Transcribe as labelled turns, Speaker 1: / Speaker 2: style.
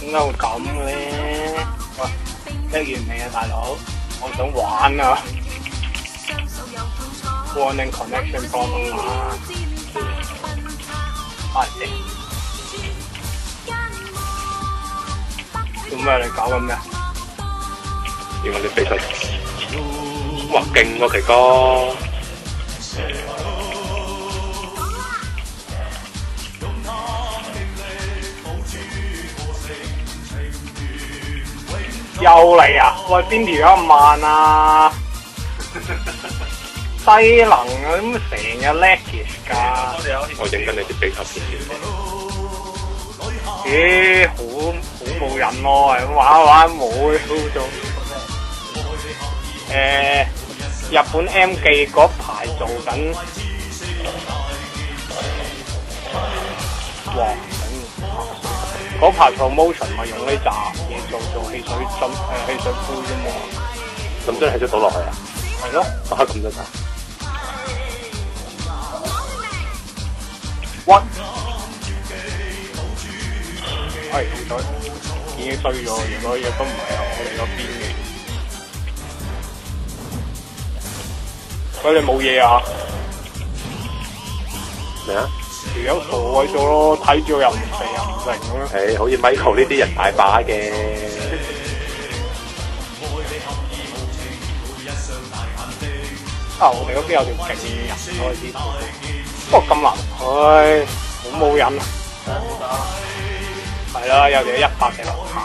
Speaker 1: 點解會咁嘅咧？喂，一完未啊，大佬？我想玩啊 ！Warning connection problem 啊！係做咩？你搞緊咩？
Speaker 2: 點解你比賽？哇，勁喎，奇哥！
Speaker 1: 又嚟啊！喂，邊條咁慢啊？低能啊！咁成日 laggish 㗎。
Speaker 2: 我影緊你啲比賽片段。
Speaker 1: 咦，好冇癮喎！玩一玩冇做。日本 M 記嗰排做緊，哇！嗰排 promotion 咪用呢扎嘢做汽水樽汽水杯啫嘛。
Speaker 2: 咁將汽水倒落去啊？
Speaker 1: 係咯。
Speaker 2: 啊，咁真係。
Speaker 1: 屈！係好彩，已經衰咗。如果亦都唔係我哋嗰邊嘅。喂，你冇嘢啊？
Speaker 2: 咩啊？
Speaker 1: 條友傻鬼咗咯，睇住又唔肥又唔成咁樣。
Speaker 2: 好似 Michael 呢啲人大把嘅。
Speaker 1: 我哋嗰邊有條勁人開始，不過咁難，唉，好冇癮啊！係啦，有條100嘅樓下。